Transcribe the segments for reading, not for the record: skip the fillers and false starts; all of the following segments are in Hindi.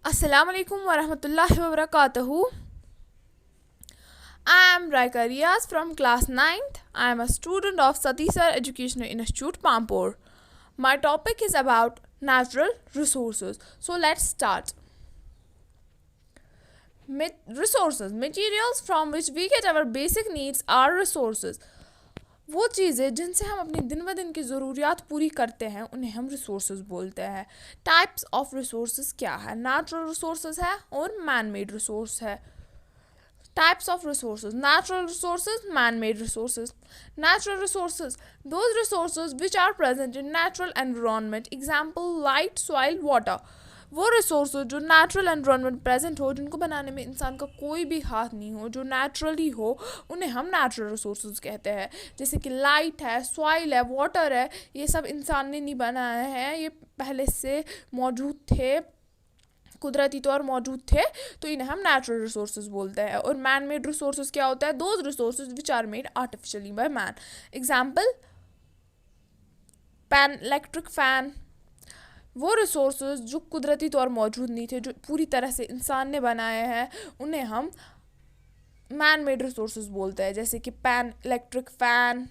Assalamu alaikum wa rahmatullahi wa barakatuhu. I am Raika Riaz from class 9th. I am a student of Satisar Educational Institute, Pampur. My topic is about natural resources. So let's start. Resources, materials from which we get our basic needs are resources. वो चीज़ें जिनसे हम अपनी दिन ब दिन की ज़रूरियात पूरी करते हैं उन्हें हम रिसोर्सेज बोलते हैं. टाइप्स ऑफ रिसोर्सेज क्या है? नेचुरल रिसोर्सेज है और मैन मेड रिसोर्स है. Types of resources: natural resources, man-made resources. Natural resources, those resources which are present in natural environment. Example: light, soil, water. वो रिसोर्सेज जो नेचुरल एनवायरनमेंट प्रेजेंट हो, जिनको बनाने में इंसान का कोई भी हाथ नहीं हो, जो नेचुरली हो, उन्हें हम नेचुरल रिसोर्सेज कहते हैं. जैसे कि लाइट है, सॉइल है, वाटर है, ये सब इंसान ने नहीं बनाए हैं, ये पहले से मौजूद थे, कुदरती तौर मौजूद थे, तो इन्हें हम नेचुरल रिसोर्सेज बोलते हैं. और मैन मेड रिसोर्सेज क्या होता है? Those resources which are made artificially by man. Example: electric fan. वो रिसोर्सेज जो कुदरती तौर मौजूद नहीं थे, जो पूरी तरह से इंसान ने बनाए हैं, उन्हें हम मैन मेड रिसोर्सेज बोलते हैं. जैसे कि इलेक्ट्रिक फैन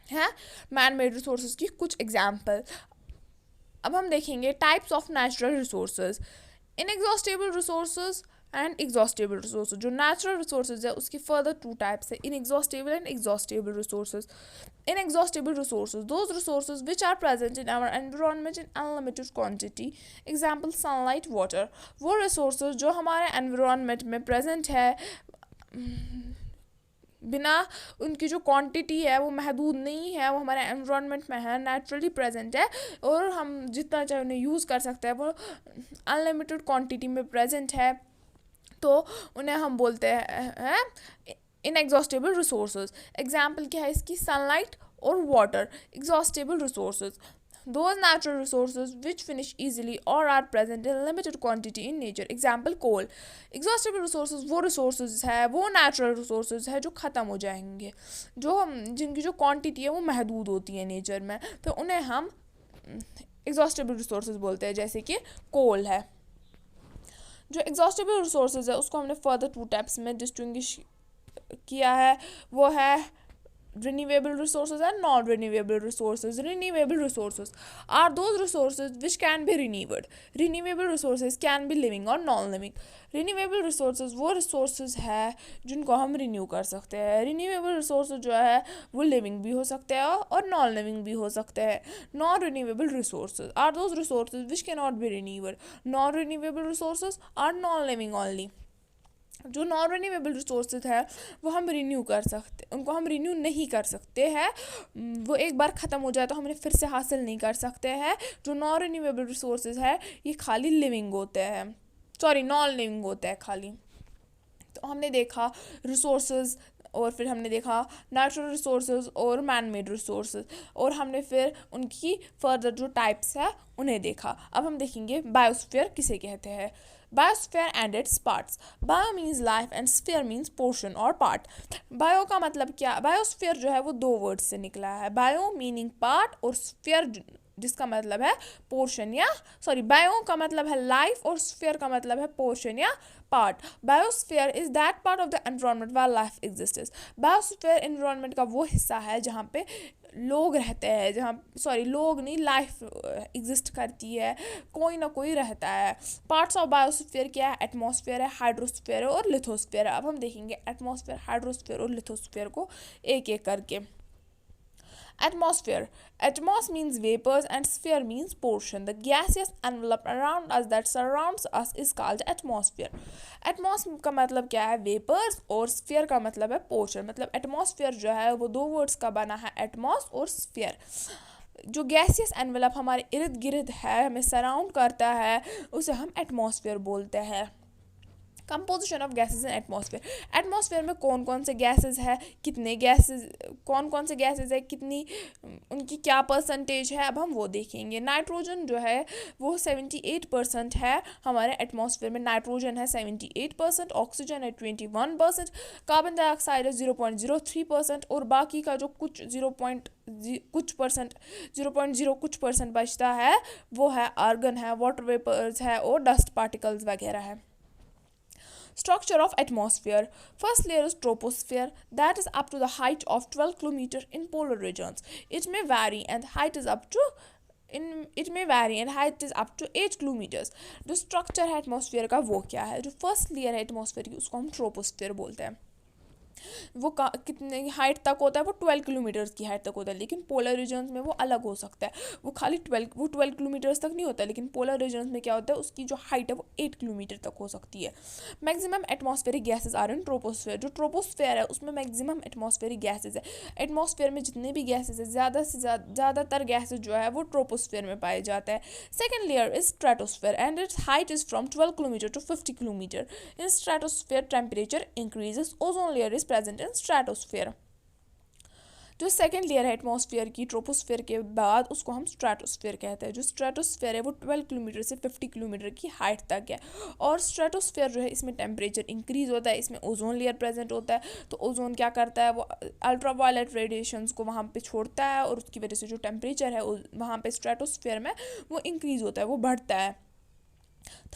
है मैन मेड रिसोर्सेज की कुछ एग्जाम्पल. अब हम देखेंगे types of natural resources. Inexhaustible resources and exhaustible resources. जो नेचुरल रिसोर्सेज है उसकी फर्दर टू टाइप्स है: inexhaustible and exhaustible resources. Inexhaustible resources, those resources which are present in our environment in unlimited quantity. Example: sunlight, water. वो रिसोर्सेज जो हमारे एनवायरनमेंट में प्रेजेंट है, बिना उनकी जो क्वांटिटी है वो महदूद नहीं है, वो हमारे एनवायरनमेंट में है, नेचुरली प्रेजेंट है, और हम जितना चाहे उन्हें यूज़ कर सकते हैं. वो अनलिमिटेड क्वांटिटी में प्रेजेंट है, तो उन्हें हम बोलते हैं इनएग्जॉस्टेबल रिसोर्सेज. एग्जाम्पल क्या है इसकी? सनलाइट और water. Exhaustible resources, those natural resources which finish easily or are present in limited quantity in nature. Example: coal. Exhaustible resources वो resources है, वो natural resources है जो ख़त्म हो जाएंगे, जो जिनकी जो quantity है वो महदूद होती है नेचर में, तो उन्हें हम exhaustible resources बोलते हैं. जैसे कि coal है. जो exhaustible resources है उसको हमने further two types में distinguish किया है. वो है renewable resources and non-renewable resources. Renewable resources are those resources which can be renewed. Renewable resources can be living or non-living. Renewable resources वो resources है जिनको हम renew कर सकते हैं. Renewable resources जो है वो living भी हो सकते हैं और non-living भी हो सकते हैं. Non-renewable resources are those resources which cannot be renewed. Non-renewable resources are non-living only. जो नॉन रिन्यूएबल रिसोर्सेज है वो हम रिन्यू कर सकते, उनको हम रिन्यू नहीं कर सकते हैं, वो एक बार ख़त्म हो जाए तो हम उन्हें फिर से हासिल नहीं कर सकते हैं. जो नॉन रिन्यूएबल रिसोर्सेज है ये खाली लिविंग होते हैं, नॉन लिविंग होते हैं खाली. तो हमने देखा रिसोर्सेज, और फिर हमने देखा नेचुरल रिसोर्सेज और मैन मेड रिसोर्सेज, और हमने फिर उनकी फर्दर जो टाइप्स है उन्हें देखा. अब हम देखेंगे बायोस्फीयर किसे कहते हैं. Biosphere and its parts. Bio means life and sphere means portion और पार्ट. बायो का मतलब क्या? बायोस्फीयर जो है वो दो वर्ड से निकला है. बायो मीनिंग पार्ट, और स्फीयर जिसका मतलब है पोर्शन या बायो का मतलब है लाइफ और स्फीयर का मतलब है पोर्शन या part. Biosphere is that part of the environment where life exists. Biosphere environment का वो हिस्सा है जहाँ पे लोग रहते हैं, जहाँ लोग नहीं, लाइफ एग्जिस्ट करती है, कोई ना कोई रहता है. पार्ट्स ऑफ बायोस्फीयर क्या है? एटमॉस्फेयर है, हाइड्रोस्फीयर है और लिथोस्फीयर है. अब हम देखेंगे एटमॉस्फेयर, हाइड्रोस्फीयर और लिथोस्फीयर को एक एक करके. Atmosphere. Atmos means vapors and sphere means portion. The gaseous envelope around us that surrounds us is called atmosphere. Atmos का मतलब क्या है? Vapors, और sphere का मतलब है portion. मतलब atmosphere जो है वो दो words का बना है, atmos और sphere. जो गैसियस एनवेलप हमारे इर्द गिर्द है, हमें सराउंड करता है, उसे हम एटमॉस्फेयर बोलते हैं. Composition of gases in atmosphere, atmosphere में कौन कौन से गैसेज है, कितने गैसेज, कौन कौन से गैसेज है, कितनी उनकी क्या परसेंटेज है, अब हम वो देखेंगे। नाइट्रोजन जो है वो 78% है हमारे एटमॉस्फेयर में, नाइट्रोजन है 78%, ऑक्सीजन है 21%, कार्बन डाइऑक्साइड है 0.03% और बाकी का जो कुछ 0.0 कुछ परसेंट बचता है वो है आर्गन है, वाटर वेपर्स है और डस्ट पार्टिकल्स वगैरह है। Structure of atmosphere. First layer is troposphere, that is up to the height of 12 km in polar regions. It may vary and height is up to 8 kilometres. जो स्ट्रक्चर है एटमॉस्फेयर का वो क्या है, जो फर्स्ट लेयर है एटमॉस्फेयर की उसको हम ट्रोपोस्फेयर बोलते हैं। वो कितने हाइट तक होता है, वो 12 किलोमीटर्स की हाइट तक होता है, लेकिन पोलर रीजन्स में वो अलग हो सकता है, वो खाली 12 किलोमीटर्स तक नहीं होता, लेकिन पोलर रीजन्स में क्या होता है उसकी जो हाइट है वो 8 किलोमीटर तक हो सकती है। Maximum atmospheric gases are in troposphere, जो ट्रोपोस्फेयर है उसमें मैक्सिमम एटमॉस्फेरिक गैसेज है। एटमॉस्फेयर में जितने भी गैसेज है ज़्यादातर गैसेज जो है वो ट्रोपोस्फेयर में पाए जाते हैं। Second layer is stratosphere and its height is from 12 kilometre to 50 kilometre. In stratosphere temperature increases, ozone layer is present in stratosphere. जो सेकेंड लेयर है एटमॉस्फेयर की ट्रोपोस्फेयर के बाद उसको हम स्ट्रेटोस्फेयर कहते हैं। जो स्ट्रेटोस्फेयर है वो 12 किलोमीटर से 50 किलोमीटर की हाइट तक है और स्ट्रेटोस्फेयर जो है इसमें टेम्परेचर इंक्रीज होता है, इसमें ओजोन लेयर प्रेजेंट होता है। तो ओजोन क्या करता है, वो अल्ट्रावायलेट रेडिएशंस को वहाँ पे छोड़ता है और उसकी वजह से जो टेम्परेचर है वहाँ पे स्ट्रेटोस्फेयर में वो इंक्रीज होता है, वो बढ़ता है।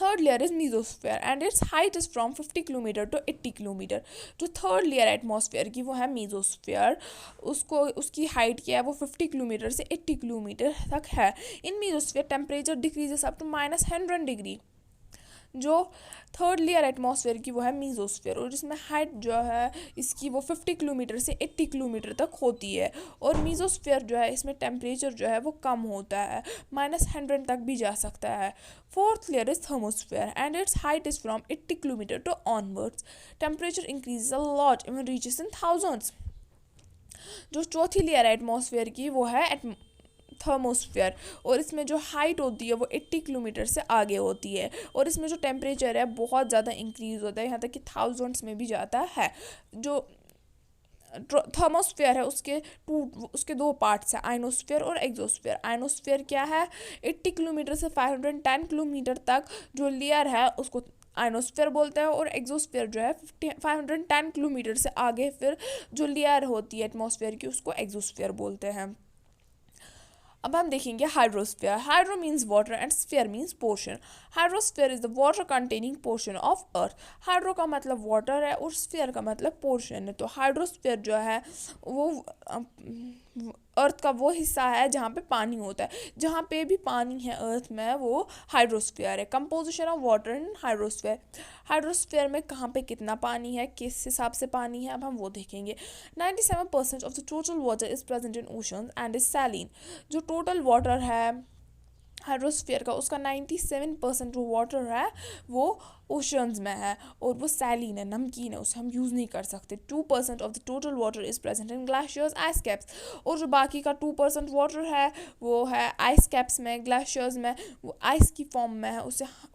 Third layer is mesosphere and its height is from 50 kilometre to 80 kilometre. जो थर्ड लेयर एटमॉस्फेयर की वो है मीजोस्फेयर, उसकी हाइट क्या है वो 50 किलोमीटर से 80 किलोमीटर तक है। In mesosphere temperature decreases up to -100 degree. जो थर्ड लेयर एटमॉस्फेयर की वो है मीजोस्फेयर और जिसमें हाइट जो है इसकी वो 50 किलोमीटर से 80 किलोमीटर तक होती है और मीजोस्फेयर जो है इसमें टेम्परेचर जो है वो कम होता है, -100 तक भी जा सकता है। Fourth layer is thermosphere and its height is from 80 kilometre to onwards. Temperature increases a lot, even reaches in thousands. जो चौथी लेयर है एटमॉस्फेयर की वो है थर्मोस्फेयर और इसमें जो हाइट होती है वो 80 किलोमीटर से आगे होती है और इसमें जो टेम्परेचर है बहुत ज़्यादा इंक्रीज़ होता है, यहाँ तक कि थाउजेंड्स में भी जाता है। जो थर्मोस्फेयर है उसके दो पार्ट्स हैं, आइनोस्फेयर और एक्सोस्फेयर। आइनोस्फेयर क्या है, 80 किलोमीटर से 510 किलोमीटर तक जो लेयर है उसको आइनोस्फेयर बोलते हैं और एक्सोस्फेयर जो है 510 किलोमीटर से आगे फिर जो लेयर होती है एटमॉस्फेयर की उसको एक्सोस्फेयर बोलते हैं। अब हम देखेंगे hydrosphere. Hydro means water and sphere means portion. Hydrosphere is the water containing portion of earth. Hydro का मतलब वाटर है और स्फेयर का मतलब पोर्शन है। तो हाइड्रोस्फेयर जो है वो अर्थ का वो हिस्सा है जहाँ पे पानी होता है, जहाँ पे भी पानी है अर्थ में वो हाइड्रोस्फेयर है। Composition of water in hydrosphere. Hydrosphere में कहाँ पे कितना पानी है, किस हिसाब से पानी है, अब हम वो देखेंगे। 97% of the total water is present in oceans and is saline. जो टोटल वाटर है हाइड्रोस्फीयर का उसका 97% जो वाटर है वो ओशंस में है और वो सैलिन है, नमकीन है, उसे हम यूज़ नहीं कर सकते। 2% of the total water is present in glaciers, ice caps. और जो बाकी का 2% वाटर है वो है आइस कैप्स में, ग्लेशियर्स में, वो आइस की फॉर्म में है,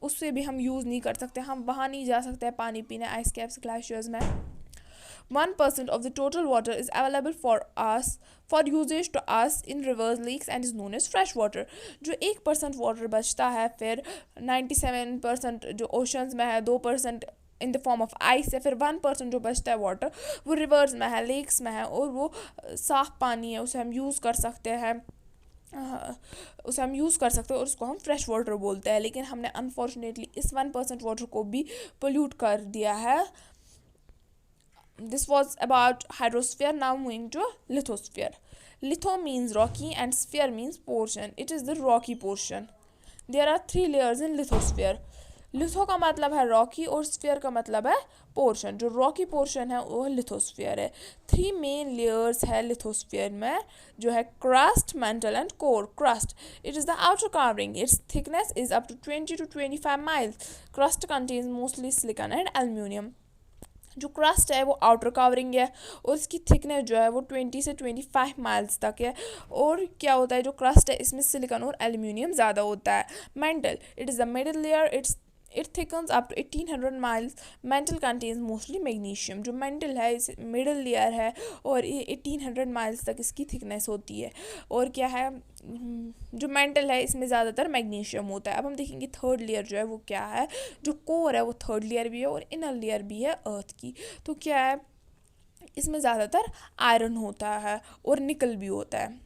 उससे भी हम यूज़ नहीं कर सकते, हम वहाँ नहीं जा सकते पानी पीने आइस कैप्स ग्लेशियर्स में। 1% of the total water is available for usage to us in rivers, lakes and is known as fresh water. जो 1% वाटर बचता है फिर 97% जो ओशंस में है, 2% in the form of ice है, फिर 1% जो बचता है वाटर वो रिवर्स में है, लेक्स में है और वो साफ पानी है, उसे हम यूज़ कर सकते हैं और उसको हम फ्रेश वाटर बोलते हैं। लेकिन हमने अनफॉर्चुनेटली इस 1% वाटर को भी पोल्यूट कर दिया है। This was about hydrosphere. Now moving to lithosphere. Litho means rocky and sphere means portion. It is the rocky portion. There are 3 layers in lithosphere. Litho का मतलब है रॉकी और स्फीयर का मतलब है पोर्शन। जो रॉकी पोर्शन है वो लिथोस्फीयर है। 3 मेन लेयर्स है लिथोस्फीयर में जो है crust, mantle and core. Crust, it is the outer covering, its thickness is up to 20 to 25 miles. Crust contains mostly silicon and aluminium. जो क्रस्ट है वो आउटर कवरिंग है और इसकी थिकनेस जो है वो 20 से 25 माइल्स तक है। और क्या होता है जो क्रस्ट है इसमें सिलिकॉन और एल्यूमिनियम ज़्यादा होता है। Mantle, it is the middle layer, it's it thickens up to 1800 miles. Mantle contains mostly magnesium. जो मेंटल है इस मिडल लेयर है और ये 1800 माइल्स तक इसकी थिकनेस होती है। और क्या है, जो मेंटल है इसमें ज़्यादातर मैग्नीशियम होता है। अब हम देखेंगे थर्ड लेयर जो है वो क्या है। जो कोर है वो थर्ड लेयर भी है और इनर लेयर भी है अर्थ की। तो क्या है, इसमें ज़्यादातर आयरन होता है और निकल भी होता है।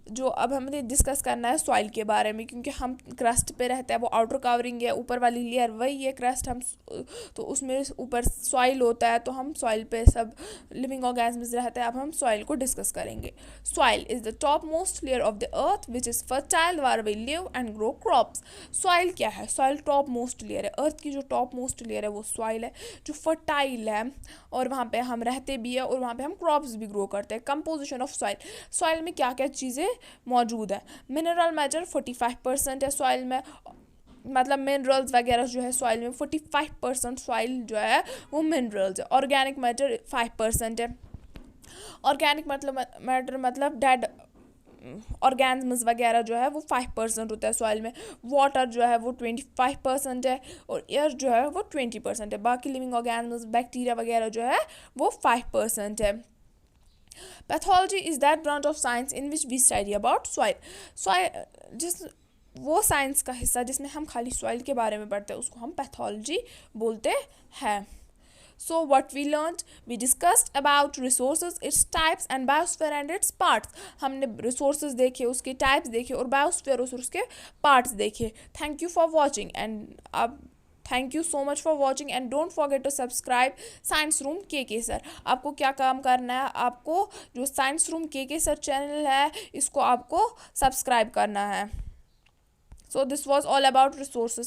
जो अब हमें डिस्कस करना है सॉइल के बारे में, क्योंकि हम क्रस्ट पे रहते हैं, वो आउटर कवरिंग है, ऊपर वाली लेयर वही है क्रस्ट। हम तो उसमें ऊपर सॉइल होता है, तो हम सॉइल पे सब लिविंग ऑर्गेनिजम्स रहते हैं। अब हम सॉइल को डिस्कस करेंगे। Soil is the top most layer of the earth which is fertile where we live and grow crops. Soil क्या है, सॉइल टॉप मोस्ट लेयर है। अर्थ की जो टॉप मोस्ट लेयर है वो सॉइल है, जो फर्टाइल है और वहाँ पे हम रहते भी है और वहाँ पे हम क्रॉप्स भी ग्रो करते हैं। कंपोजिशन ऑफ सॉइल, सॉइल में क्या क्या चीज़ें मौजूद है। मिनरल मैटर 45% है सॉइल में, मतलब मिनरल्स वगैरह जो है सॉइल में 45% सॉइल जो है वो मिनरल्स है। ऑर्गेनिक मैटर 5% है। ऑर्गेनिक मतलब मैटर मतलब डेड ऑर्गेनिजम्स वगैरह जो है वो 5% होता है सॉइल में। वाटर जो है वो 25% है और एयर जो है वो 20% है। बाकी लिविंग ऑर्गेनिजम्स बैक्टीरिया वगैरह जो है वो 5% है। Pathology is that branch of science in which we study about soil. Soil जिस वो साइंस का हिस्सा जिसमें हम खाली सॉइल के बारे में पढ़ते हैं उसको हम पैथोलॉजी बोलते हैं। So what we learned, we discussed about resources, its types and biosphere and its parts. हमने resources देखे, उसके types देखे और biosphere और उसके parts देखे. Thank you for watching and अब thank you so much for watching and don't forget to subscribe science room के सर। आपको क्या काम करना है, आपको जो साइंस रूम के सर चैनल है इसको आपको सब्सक्राइब करना है। So this was all about resources.